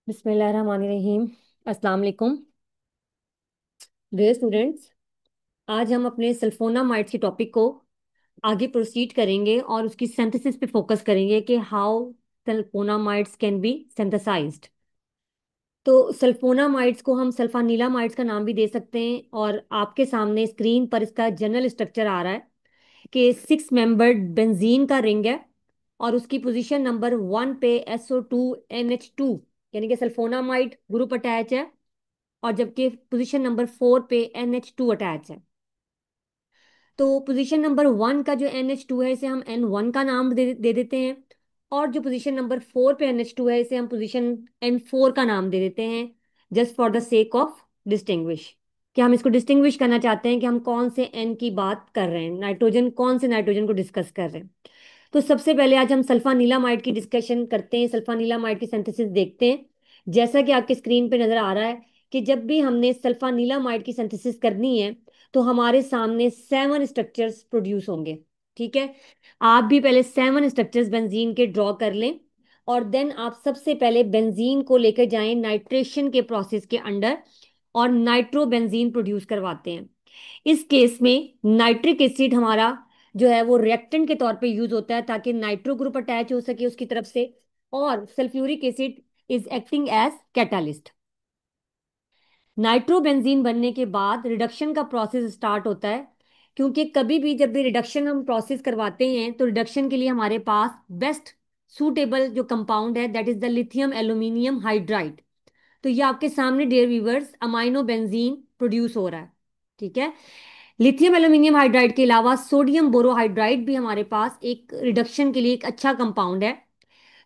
बिस्मिल्लाहिर्रहमानिर्रहीम। अस्सलाम वालेकुम डियर स्टूडेंट्स। आज हम अपने सल्फोनामाइड्स की टॉपिक को आगे प्रोसीड करेंगे और उसकी सिंथेसिस पे फोकस करेंगे कि how sulfonamides can be synthesized. तो सल्फोनामाइड्स को हम सल्फानीलामाइड्स का नाम भी दे सकते हैं और आपके सामने स्क्रीन पर इसका जनरल स्ट्रक्चर आ रहा है कि 6 मेंबर्ड बेंजीन का रिंग है और उसकी पोजीशन नंबर 1 पे SO2 NH2 यानी कि सल्फोनामाइड ग्रुप अटैच है, और जबकि पोजीशन नंबर 4 पे NH2 अटैच है। तो पोजीशन नंबर 1 का जो NH2 है इसे हम N1 का नाम दे देते हैं, और जो पोजीशन नंबर 4 पे NH2 है इसे हम पोजीशन N4 का नाम दे देते हैं, just for the sake of distinguish. कि हम इसको डिस्टिंग्विश करना चाहते हैं कि हम कौन से N की बात कर रहे हैं, नाइट्रोजन, कौन से नाइट्रोजन को डिस्कस कर रहे हैं। तो सबसे पहले आज हम सल्फानीलामाइड की डिस्कशन करते हैं, सल्फानीलामाइड की सिंथेसिस देखते हैं। जैसा कि आपके स्क्रीन पे नजर आ रहा है कि जब भी हमने सल्फानीलामाइड की सिंथेसिस करनी है तो हमारे सामने 7 स्ट्रक्चर्स प्रोड्यूस होंगे। ठीक है, आप भी पहले 7 स्ट्रक्चर्स बेंजीन के ड्रॉ कर लें, और देन आप सबसे पहले बेंजीन को लेकर जाएं नाइट्रेशन के प्रोसेस के अंडर, और नाइट्रो बेंजीन प्रोड्यूस करवाते हैं। इस केस में नाइट्रिक एसिड हमारा जो है वो रिएक्टेंट के तौर पे यूज होता है ताकि नाइट्रो ग्रुप अटैच हो सके उसकी तरफ से, और sulfuric acid is acting as catalyst. Nitrobenzene बनने के बाद रिडक्शन का प्रोसेस स्टार्ट होता है, क्योंकि कभी भी जब भी रिडक्शन हम प्रोसेस करवाते हैं तो रिडक्शन के लिए हमारे पास बेस्ट सूटेबल जो कंपाउंड है that is the lithium aluminium hydride. तो ये आपके सामने dear viewers amino benzene produce हो रहा है। ठीक है, लिथियम एल्यूमिनियम हाइड्राइड के अलावा सोडियम बोरोहाइड्राइड भी हमारे पास एक रिडक्शन के लिए एक अच्छा कंपाउंड है।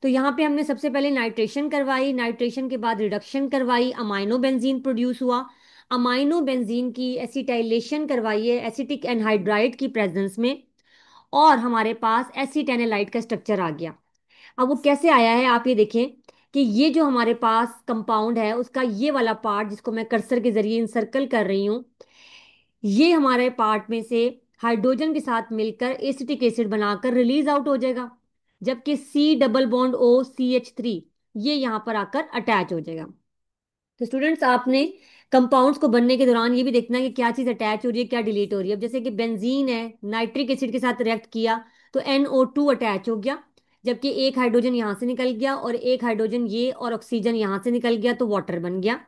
तो यहाँ पे हमने सबसे पहले नाइट्रेशन करवाई, नाइट्रेशन के बाद रिडक्शन करवाई, अमाइनो बेंजीन प्रोड्यूस हुआ। अमाइनो बेंजीन की एसिटाइलेशन करवाई है एसिटिक एनहाइड्राइड की प्रेजेंस में, और हमारे पास एसिटेनेलाइट का स्ट्रक्चर आ गया। अब वो कैसे आया है आप ये देखें कि ये जो हमारे पास कंपाउंड है उसका ये वाला पार्ट जिसको मैं कर्सर के जरिए इंसर्कल कर रही हूँ, ये हमारे पार्ट में से हाइड्रोजन के साथ मिलकर एसिटिक एसिड बनाकर रिलीज आउट हो जाएगा, जबकि C double bond O CH3 ये यहाँ पर आकर अटैच हो जाएगा। तो स्टूडेंट्स, आपने कंपाउंड्स को बनने के दौरान ये भी देखना है कि क्या चीज अटैच हो रही है, क्या डिलीट हो रही है। अब जैसे कि बेंजीन है, नाइट्रिक एसिड के साथ रिएक्ट किया तो NO2 अटैच हो गया, जबकि एक हाइड्रोजन यहाँ से निकल गया और एक हाइड्रोजन ये और ऑक्सीजन यहाँ से निकल गया तो वाटर बन गया।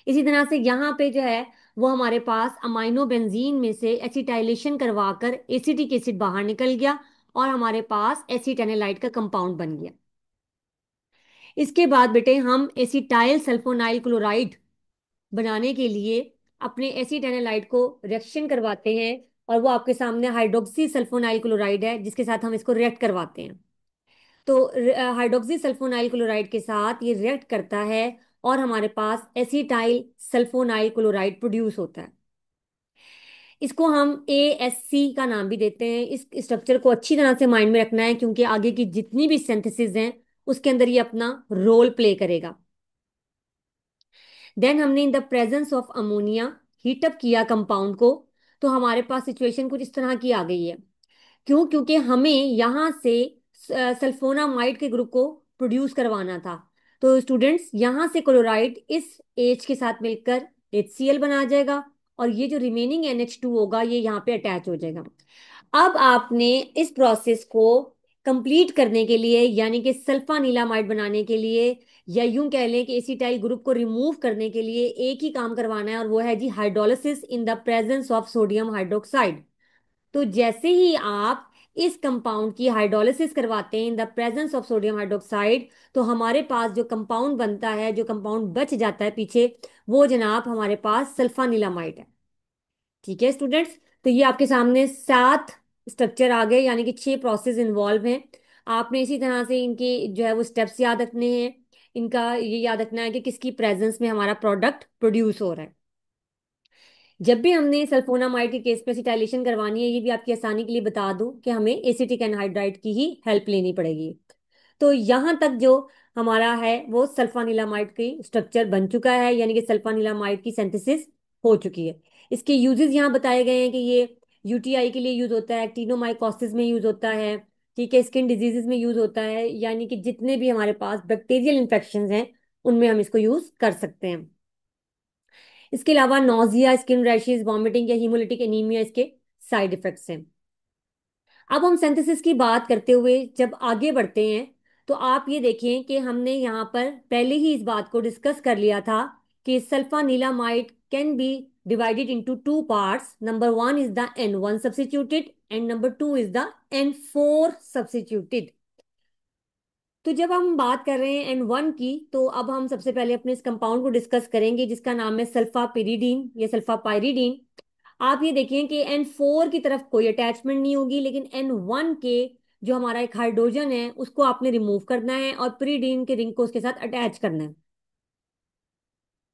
इसी तरह से यहाँ पे जो है वो हमारे पास अमाइनो बेंजीन में से एसिटाइलेशन करवाकर एसिटिक एसिड बाहर निकल गया और हमारे पास एसिटेनेलाइट का कंपाउंड बन गया। इसके बाद बेटे हम एसिटाइल सल्फोनाइल क्लोराइड बनाने के लिए अपने एसिटेनेलाइट को रिएक्शन करवाते हैं, और वो आपके सामने हाइड्रोक्सी सल्फोनाइल क्लोराइड है जिसके साथ हम इसको रिएक्ट करवाते हैं। तो हाइड्रोक्सी सल्फोनाइल क्लोराइड के साथ ये रिएक्ट करता है और हमारे पास एसिटाइल सल्फोनाइल क्लोराइड प्रोड्यूस होता है। इसको हम ASC का नाम भी देते हैं। इस स्ट्रक्चर को अच्छी तरह से माइंड में रखना है क्योंकि आगे की जितनी भी सिंथेसिस हैं उसके अंदर ये अपना रोल प्ले करेगा। देन हमने इन the presence of ammonia heat up किया कंपाउंड को, तो हमारे पास सिचुएशन कुछ इस तरह की आ गई है। क्यों? क्योंकि हमें यहाँ से सल्फोनामाइड के ग्रुप को प्रोड्यूस करवाना था। तो स्टूडेंट्स, यहाँ से क्लोराइड इस H के साथ मिलकर HCl बना जाएगा, और ये जो रिमेनिंग NH2 होगा ये यहाँ पे अटैच हो जाएगा। अब आपने इस प्रोसेस को कंप्लीट करने के लिए, यानी कि सल्फानीलामाइड बनाने के लिए, या यूं कह लें कि एसिटाइल ग्रुप को रिमूव करने के लिए एक ही काम करवाना है, और वो है जी hydrolysis in the presence of sodium hydroxide. तो जैसे ही आप इस कंपाउंड की हाइड्रोलिसिस करवाते हैं इन the presence of sodium hydroxide, तो हमारे पास जो कंपाउंड बनता है, जो कंपाउंड बच जाता है पीछे, वो जनाब हमारे पास सल्फानीलामाइड है। ठीक है स्टूडेंट्स, तो ये आपके सामने 7 स्ट्रक्चर आ गए, यानी कि 6 प्रोसेस इन्वॉल्व हैं। आपने इसी तरह से इनके जो है वो स्टेप्स याद रखने हैं। इनका ये याद रखना है कि किसकी प्रेजेंस में हमारा प्रोडक्ट प्रोड्यूस हो रहा है। जब भी हमने सल्फोनामाइड के केस में एसिटाइलेशन करवानी है, ये भी आपकी आसानी के लिए बता दूं कि हमें एसिटिक एनहाइड्राइड की ही हेल्प लेनी पड़ेगी। तो यहाँ तक जो हमारा है वो सल्फानिलामाइड की स्ट्रक्चर बन चुका है, यानी कि सल्फानिलामाइड की सिंथेसिस हो चुकी है। इसके यूजेस यहाँ बताए गए हैं कि ये UTI के लिए यूज होता है, एक्टिनोमाइकोसिस में यूज होता है, ठीक है, स्किन डिजीजेस में यूज होता है, यानी कि जितने भी हमारे पास बैक्टीरियल इन्फेक्शन हैं उनमें हम इसको यूज कर सकते हैं। इसके अलावा नोजिया, स्किन रैशेज, वॉमिटिंग या हीमोलिटिक एनीमिया इसके साइड इफेक्ट्स हैं। अब हम सिंथेसिस की बात करते हुए जब आगे बढ़ते हैं, तो आप ये देखें कि हमने यहाँ पर पहले ही इस बात को डिस्कस कर लिया था कि sulphanilamide can be divided into two parts. Number one is the N1 substituted and number two is the N4 substituted. तो जब हम बात कर रहे हैं N1 की, तो अब हम सबसे पहले अपने इस कंपाउंड को डिस्कस करेंगे जिसका नाम है सल्फापिरिडीन या सल्फापाइरिडीन। आप ये देखें कि N4 की तरफ कोई अटैचमेंट नहीं होगी, लेकिन N1 के जो हमारा एक हाइड्रोजन है उसको आपने रिमूव करना है और पिरिडीन के रिंग को उसके साथ अटैच करना है।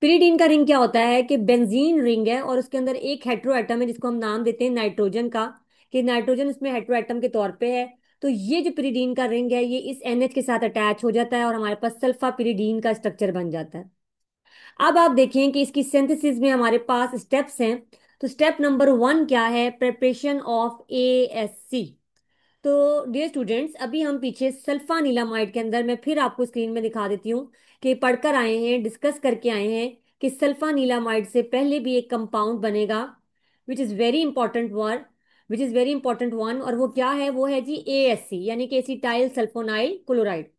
पिरिडीन का रिंग क्या होता है कि बेंजीन रिंग है और उसके अंदर एक हेट्रो एटम है जिसको हम नाम देते हैं नाइट्रोजन का, कि नाइट्रोजन उसमें हेट्रो एटम के तौर पे है। तो ये जो पिरिडीन का रिंग है ये इस NH के साथ अटैच हो जाता है और हमारे पास सल्फा पिरिडीन का स्ट्रक्चर बन जाता है। अब आप देखें कि इसकी सिंथेसिस में हमारे पास स्टेप्स हैं। तो स्टेप नंबर 1 क्या है? Preparation of ASC। तो डियर स्टूडेंट्स, अभी हम पीछे सल्फानिलामाइड के अंदर, मैं फिर आपको स्क्रीन में दिखा देती हूँ कि पढ़कर आए हैं, डिस्कस करके आए हैं कि सल्फानिलामाइड से पहले भी एक कंपाउंड बनेगा which is very important word, which is very important one, और वो क्या है? वो है जी ASC, यानी कि एसिटाइल सल्फोनाइल क्लोराइड।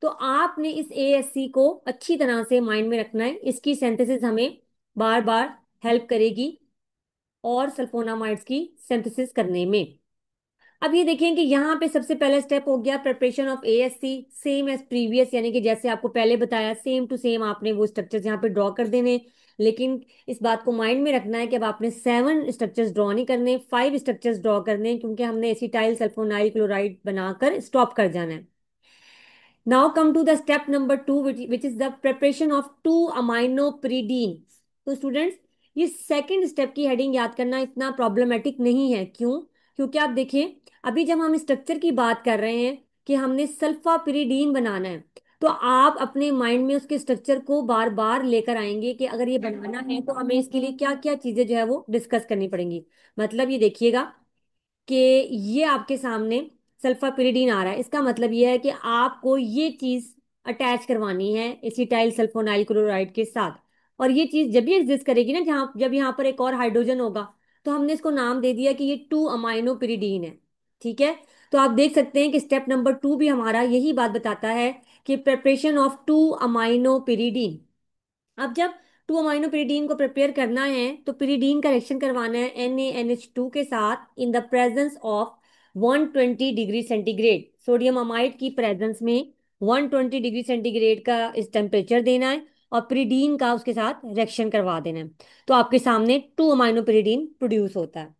तो आपने इस ASC को अच्छी तरह से माइंड में रखना है, इसकी सिंथेसिस हमें बार बार हेल्प करेगी और सल्फोनामाइड्स की सिंथेसिस करने में। अब ये देखें कि यहाँ पे सबसे पहला स्टेप हो गया preparation of ASC, same as previous, यानी कि जैसे आपको पहले बताया सेम टू सेम आपने वो स्ट्रक्चर्स यहाँ पे ड्रॉ कर देने। लेकिन इस बात को माइंड में रखना है कि अब आपने 7 स्ट्रक्चर्स ड्रॉ नहीं करने, 5 स्ट्रक्चर्स ड्रॉ करने, क्योंकि हमने एसिटाइल सल्फोनाइल क्लोराइड बनाकर स्टॉप कर जाना है। Now come to the step number 2, which is the preparation of 2-aminopyridine। तो स्टूडेंट्स, ये सेकंड स्टेप की हेडिंग याद करना इतना प्रॉब्लमेटिक नहीं है। क्यों? क्योंकि आप देखिए, अभी जब हम स्ट्रक्चर की बात कर रहे हैं कि हमने सल्फापिरिडीन बनाना है, तो आप अपने माइंड में उसके स्ट्रक्चर को बार बार लेकर आएंगे कि अगर ये बनाना है तो हमें इसके लिए क्या क्या चीजें जो है वो डिस्कस करनी पड़ेंगी। मतलब ये देखिएगा कि ये आपके सामने सल्फापिरिडीन आ रहा है, इसका मतलब ये है कि आपको ये चीज अटैच करवानी है एसिटाइल सल्फोनाइल क्लोराइड के साथ। और ये चीज जब भी एग्जिस्ट करेगी ना, जहाँ जब यहाँ पर एक और हाइड्रोजन होगा, तो हमने इसको नाम दे दिया कि ये 2-अमाइनोपिरिडीन है। ठीक है? तो आप देख सकते हैं कि स्टेप नंबर 2 भी हमारा यही बात बताता है कि प्रिपरेशन ऑफ 2-अमाइनोपिरिडीन। अब जब 2-अमाइनोपिरिडीन को प्रिपेयर करना है तो पिरिडीन का रिएक्शन करवाना है NaNH2 के साथ इन the presence of 120 degree centigrade. Sodium amide की प्रेजेंस में 120 डिग्री सेंटीग्रेड का इस टेम्परेचर देना है और पिरिडीन का उसके साथ रिएक्शन करवा देना है। तो आपके सामने 2-अमाइनोपिरिडीन प्रोड्यूस होता है।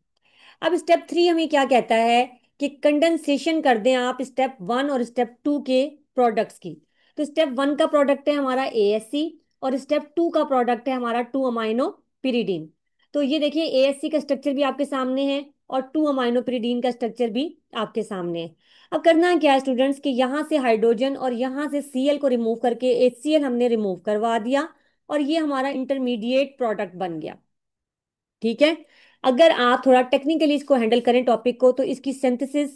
अब स्टेप 3 हमें क्या कहता है कि कंडेंसेशन कर दें आप स्टेप 1 और स्टेप 2 के प्रोडक्ट्स की। तो स्टेप 1 का प्रोडक्ट है हमारा ASC और स्टेप 2 का प्रोडक्ट है हमारा 2-अमाइनोपिरिडीन। तो ये देखिए, ASC का स्ट्रक्चर भी आपके सामने है और 2-अमाइनोपिरिडीन का स्ट्रक्चर भी आपके सामने है। अब करना क्या है स्टूडेंट्स कि यहाँ से हाइड्रोजन और यहाँ से Cl को रिमूव करके HCl हमने रिमूव करवा दिया और ये हमारा इंटरमीडिएट प्रोडक्ट बन गया। ठीक है? अगर आप थोड़ा टेक्निकली इसको हैंडल करें टॉपिक को, तो इसकी सिंथेसिस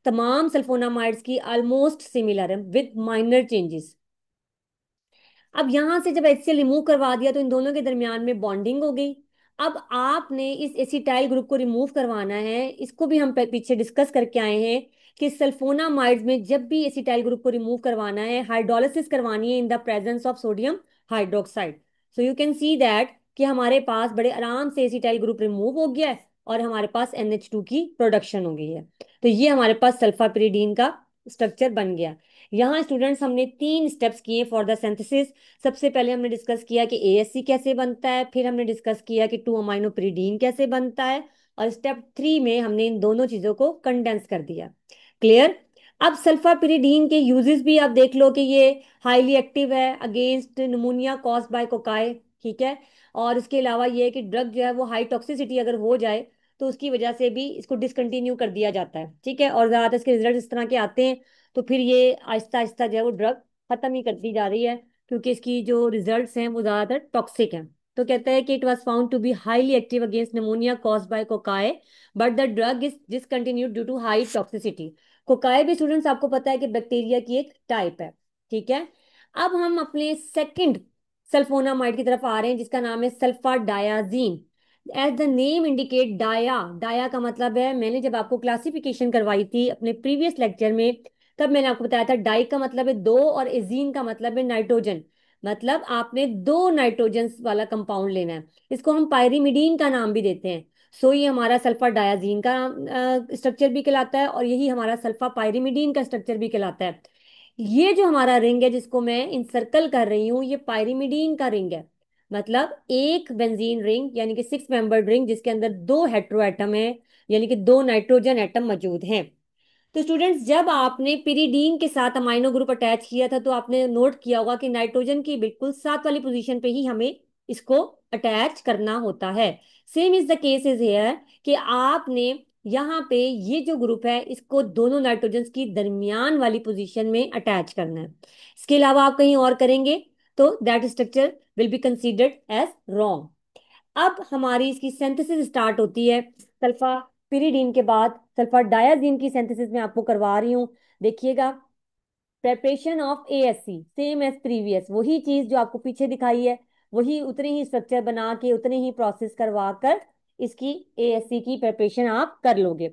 तमाम सल्फोनामाइड्स की ऑलमोस्ट सिमिलर है विद माइनर चेंजेस। अब यहां से जब HCl रिमूव करवा दिया तो इन दोनों के दरमियान में बॉन्डिंग हो गई। अब आपने इस एसिटाइल ग्रुप को रिमूव करवाना है, इसको भी हम पीछे डिस्कस करके आए हैं कि सल्फोनामाइड्स में जब भी एसिटाइल ग्रुप को रिमूव करवाना है, हाइड्रोलिसिस करवानी है इन the presence of sodium hydroxide. So you can see that कि हमारे पास बड़े आराम से एसिटाइल ग्रुप रिमूव हो गया है और हमारे पास NH2 की प्रोडक्शन हो गई है। तो ये हमारे पास सल्फापिरिडीन का स्ट्रक्चर बन गया। यहाँ स्टूडेंट्स हमने 3 स्टेप्स किए फॉर द सिंथेसिस। सबसे पहले हमने डिस्कस किया कि ASC कैसे बनता है, फिर हमने डिस्कस किया कि 2-अमाइनोपिरिडीन कैसे बनता है, और स्टेप 3 में हमने इन दोनों चीजों को कंडेंस कर दिया। क्लियर? अब सल्फापिरिडीन के यूजेस भी आप देख लो कि ये हाईली एक्टिव है against pneumonia caused by cocci. ठीक है? और इसके अलावा ये है कि ड्रग जो है वो हाई टॉक्सिसिटी अगर हो जाए तो उसकी वजह से भी इसको डिसकंटिन्यू कर दिया जाता है। ठीक है? और ज्यादातर इसके रिजल्ट इस तरह के आते हैं तो फिर ये आहिस्ता आहिस्ता जो है वो ड्रग खत्म ही कर दी जा रही है, क्योंकि इसकी जो रिजल्ट्स हैं वो ज्यादातर टॉक्सिक हैं। तो कहता है कि it was found to be highly active against pneumonia caused by cocci, but the drug is discontinued due to high toxicity. Cocci भी स्टूडेंट्स आपको पता है कि बैक्टीरिया की एक टाइप है। ठीक है? अब हम अपने सेकंड सल्फोनामाइड की तरफ आ रहे हैं, जिसका नाम है sulpha diazine. As the name indicate, dia, dia का मतलब है, मैंने जब आपको क्लासिफिकेशन करवाई थी अपने प्रीवियस लेक्चर में, तब मैंने आपको बताया था डाई का मतलब है दो और एजीन का मतलब है नाइट्रोजन। मतलब आपने दो नाइट्रोजन वाला कंपाउंड लेना है। इसको हम पायरीमिडीन का नाम भी देते हैं। सो ये हमारा सल्फा डायाजीन का स्ट्रक्चर भी कहलाता है, और यही हमारा सल्फा पायरीमिडीन का स्ट्रक्चर भी कहलाता है। ये जो हमारा रिंग है जिसको मैं इंसर्कल कर रही हूँ, ये पायरीमिडीन का रिंग है। मतलब एक बेंजीन रिंग, यानी कि 6 मेंबर्ड रिंग, जिसके अंदर दो हेट्रो एटम है, यानी कि दो नाइट्रोजन एटम मौजूद हैं। तो स्टूडेंट्स, जब आपने पिरीडीन के साथ अमाइनो ग्रुप अटैच किया था, तो आपने नोट किया होगा कि नाइट्रोजन की बिल्कुल साथ वाली पोजीशन पे ही हमें इसको अटैच करना होता है। Same is the case is here, कि आपने यहाँ पे ये जो ग्रुप है इसको दोनों नाइट्रोजन की दरमियान वाली पोजीशन में अटैच करना है। इसके अलावा आप कहीं और करेंगे तो that structure will be considered as wrong. अब हमारी इसकी सिंथेसिस स्टार्ट होती है। सल्फा पिरीडीन के बाद सल्फा डायाजीन की सिंथेसिस मैं आपको करवा रही हूँ। देखिएगा, preparation of ASC same as previous, वही चीज जो आपको पीछे दिखाई है, वही उतने ही स्ट्रक्चर बना के उतने ही प्रोसेस करवा कर इसकी एएससी की प्रेपरेशन आप कर लोगे।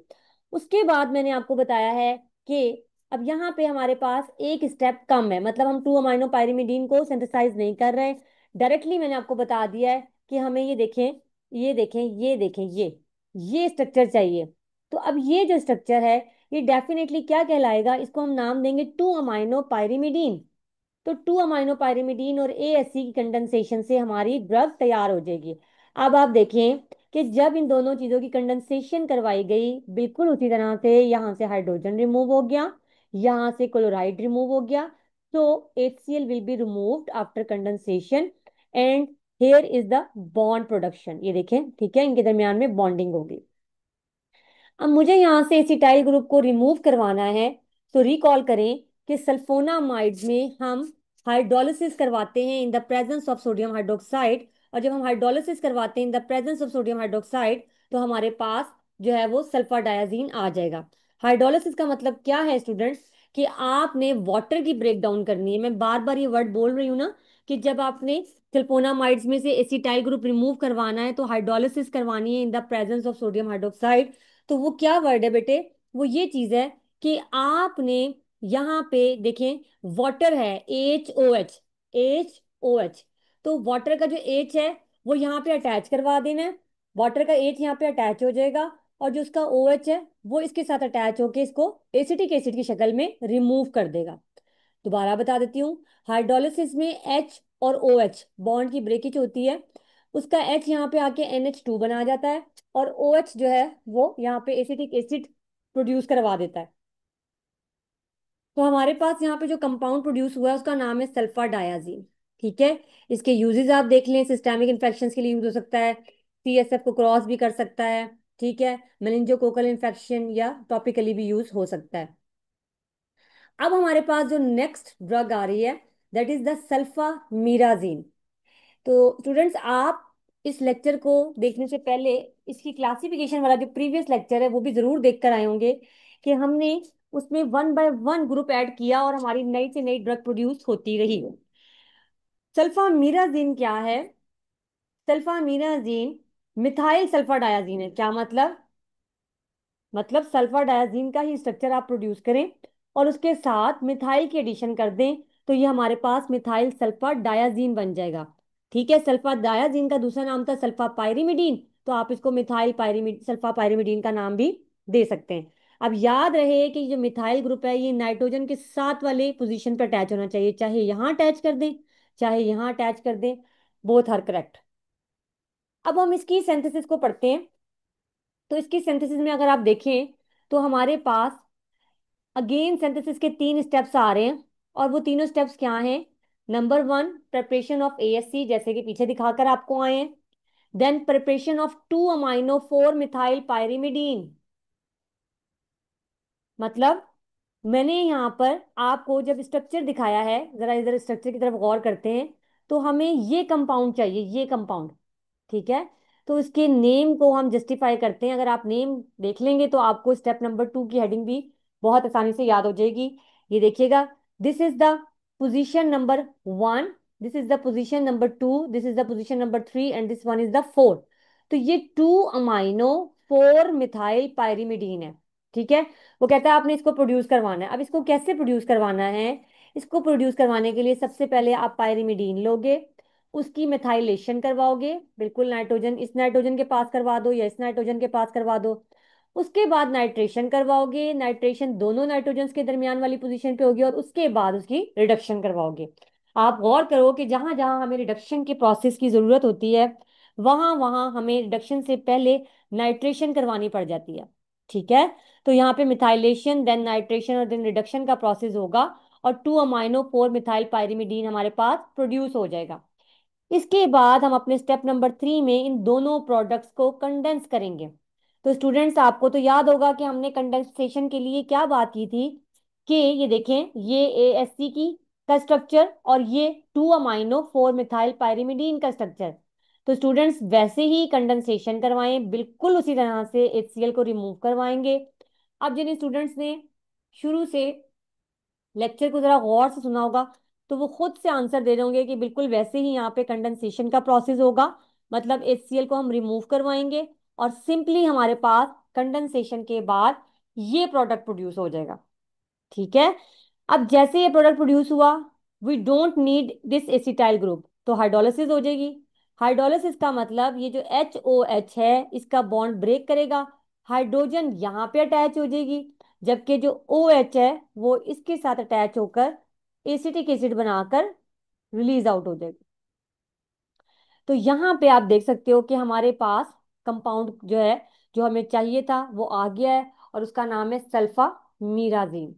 उसके बाद मैंने आपको बताया है कि अब यहाँ पे हमारे पास एक स्टेप कम है, मतलब हम 2 अमाइनो पायरीमिडीन को सिंथेसाइज नहीं कर रहे हैं। डायरेक्टली मैंने आपको बता दिया है कि हमें ये देखें, ये देखें, ये देखें, ये स्ट्रक्चर चाहिए। तो अब ये जो स्ट्रक्चर है, ये डेफिनेटली क्या कहलाएगा, इसको हम नाम देंगे 2 अमाइनो पायरीमिडीन। तो 2 अमाइनो पायरीमिडीन और एएससी की कंडेंसेशन से हमारी ड्रग तैयार हो जाएगी। अब आप देखें कि जब इन दोनों चीजों की कंडेंसेशन करवाई गई, बिल्कुल उसी तरह से यहाँ से हाइड्रोजन रिमूव हो गया, यहाँ से क्लोराइड रिमूव हो गया। तो HCl will be removed after condensation, and here is the bond production. ये देखें, ठीक है, इनके दरमियान में बॉन्डिंग होगी। अब मुझे यहाँ से एसिटाइल ग्रुप को रिमूव करवाना है। तो रिकॉल करें कि सल्फोनामाइड्स में हम हाइड्रोलिसिस करवाते हैं इन the presence of sodium hydroxide. और जब हम हाइड्रोलिसिस करवाते हैं इन the presence of sodium hydroxide, तो हमारे पास जो है वो सल्फा डायाजीन आ जाएगा। हाइड्रोलिसिस का मतलब क्या है स्टूडेंट्स, कि आपने वाटर की ब्रेक डाउन करनी है। मैं बार बार ये वर्ड बोल रही हूँ ना, कि जब आपने सल्फोनामाइड्स में से एसिटाइल ग्रुप रिमूव करवाना है तो हाइड्रोलिसिस करवानी है इन the presence of sodium hydroxide. तो वो क्या वर्ड है बेटे, वो ये चीज है कि आपने यहाँ पे देखें, वाटर है HOH, HOH। तो वाटर का जो H है वो यहाँ पे अटैच करवा देना है। वाटर का H यहाँ पे अटैच हो जाएगा, और जो उसका OH है वो इसके साथ अटैच होके इसको एसिटिक एसिड की शक्ल में रिमूव कर देगा। दोबारा बता देती हूँ, हाइड्रोलिसिस में H और OH बॉन्ड की ब्रेकेज होती है। उसका H यहाँ पे आके NH2 बना जाता है, और OH जो है वो यहाँ पे एसिटिक एसिड प्रोड्यूस करवा देता है। तो हमारे पास यहाँ पे जो कंपाउंड प्रोड्यूस हुआ है उसका नाम है सल्फा डायाजीन। ठीक है, इसके यूजेस आप देख लें, सिस्टेमिक इन्फेक्शंस के लिए यूज हो सकता है, CSF को क्रॉस भी कर सकता है, ठीक है, मेनिंजोकोकल इन्फेक्शन, या टॉपिकली भी यूज हो सकता है। अब हमारे पास जो नेक्स्ट ड्रग आ रही है, दैट इज द सल्फामीराजीन। तो स्टूडेंट्स, आप इस लेक्चर को देखने से पहले इसकी क्लासिफिकेशन वाला जो प्रीवियस लेक्चर है वो भी जरूर देख कर आए होंगे, कि हमने उसमें 1 बाय 1 ग्रुप ऐड किया और हमारी नई से नई ड्रग प्रोड्यूस होती रही। सल्फामीराजीन क्या है? सल्फामीराजीन मिथाइल सल्फा डायाजीन है। क्या मतलब? मतलब सल्फा डायाजीन का ही स्ट्रक्चर आप प्रोड्यूस करें और उसके साथ मिथाइल की एडिशन कर दें, तो ये हमारे पास मिथाइल सल्फा डायाजीन बन जाएगा। ठीक है, सल्फा डायाजीन का दूसरा नाम था सल्फा पायरीमिडीन, तो आप इसको मिथाइल पायरीमिड सल्फा पायरीमिडीन का नाम भी दे सकते हैं। अब याद रहे कि जो मिथाइल ग्रुप है ये नाइट्रोजन के साथ वाले पोजीशन पर अटैच होना चाहिए, चाहे यहाँ अटैच कर दें चाहे यहाँ अटैच कर दें, बोथ आर करेक्ट। अब हम इसकी सिंथेसिस को पढ़ते हैं। तो इसकी सिंथेसिस में अगर आप देखें तो हमारे पास अगेन सिंथेसिस के 3 स्टेप्स आ रहे हैं, और वो तीनों स्टेप्स क्या हैं? नंबर 1, प्रिपरेशन ऑफ ASC, जैसे कि पीछे दिखाकर आपको आए हैं। Then preparation of 2 amino 4 methyl pyrimidine. मतलब मैंने यहाँ पर आपको जब स्ट्रक्चर दिखाया है, जरा इधर स्ट्रक्चर की तरफ गौर करते हैं, तो हमें ये कंपाउंड चाहिए, ये कंपाउंड। ठीक है, तो इसके नेम को हम जस्टिफाई करते हैं। अगर आप नेम देख लेंगे तो आपको स्टेप नंबर 2 की हेडिंग भी बहुत आसानी से याद हो जाएगी। ये देखिएगा, this is the position number 1, this is the position number 2, this is the position number 3 and this one is the 4। तो ये 2 अमाइनो 4 मिथाइल पायरिमिडीन है। ठीक है। वो कहता है आपने इसको प्रोड्यूस करवाना है। अब इसको कैसे प्रोड्यूस करवाना है? इसको प्रोड्यूस करवाने के लिए सबसे पहले आप पायरिमिडीन लोगे, उसकी मिथाइलेशन करवाओगे, बिल्कुल नाइट्रोजन, इस नाइट्रोजन के पास करवा दो या इस नाइट्रोजन के पास करवा दो। उसके बाद नाइट्रेशन करवाओगे, नाइट्रेशन दोनों नाइट्रोजन्स के दरमियान वाली पोजीशन पे होगी, और उसके बाद उसकी रिडक्शन करवाओगे। आप गौर करो कि जहां जहां हमें रिडक्शन के प्रोसेस की जरूरत होती है, वहां वहां हमें रिडक्शन से पहले नाइट्रेशन करवानी पड़ जाती है। ठीक है। तो यहाँ पे मिथाइलेशन, देन नाइट्रेशन और देन रिडक्शन का प्रोसेस होगा, और 2 अमाइनो 4 मिथाइल पायरिमिडीन हमारे पास प्रोड्यूस हो जाएगा। इसके बाद हम अपने स्टेप नंबर 3 में इन दोनों प्रोडक्ट्स को कंडेंस करेंगे। तो स्टूडेंट्स, आपको तो याद होगा कि हमने कंडेंसेशन के लिए क्या बात की थी, कि ये देखें, ये ASC की का स्ट्रक्चर और ये 2 अमाइनो 4 मिथाइल पायरिमिडीन का स्ट्रक्चर। तो स्टूडेंट्स, वैसे ही कंडेंसेशन करवाएं, बिल्कुल उसी तरह से HCl को रिमूव करवाएंगे। अब जिन स्टूडेंट्स ने शुरू से लेक्चर को जरा गौर से सुना होगा, तो वो खुद से आंसर दे रहे होंगे कि बिल्कुल वैसे ही यहाँ पे कंडेंसेशन का प्रोसेस होगा। मतलब HCl को हम रिमूव करवाएंगे और सिंपली हमारे पास कंडेंसेशन के बाद ये प्रोडक्ट प्रोड्यूस हो जाएगा। ठीक है। अब जैसे ये प्रोडक्ट प्रोड्यूस हुआ, we don't need this acetyl group, तो हाइड्रोलिसिस हो जाएगी। हाइड्रोलिसिस का मतलब ये जो HOH है, इसका बॉन्ड ब्रेक करेगा, हाइड्रोजन यहाँ पे अटैच हो जाएगी, जबकि जो OH है वो इसके साथ अटैच होकर एसिटिक एसिड बनाकर रिलीज आउट हो जाएगी। तो यहाँ पे आप देख सकते हो कि हमारे पास कंपाउंड जो है, जो हमें चाहिए था, वो आ गया है, और उसका नाम है सल्फा मीराजीन।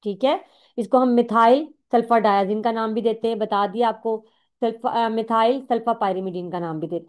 ठीक है। इसको हम मिथाइल सल्फा डायाजीन का नाम भी देते हैं, बता दिया आपको। सल्फा मिथाइल सल्फा पायरिमिडीन का नाम भी देते हैं।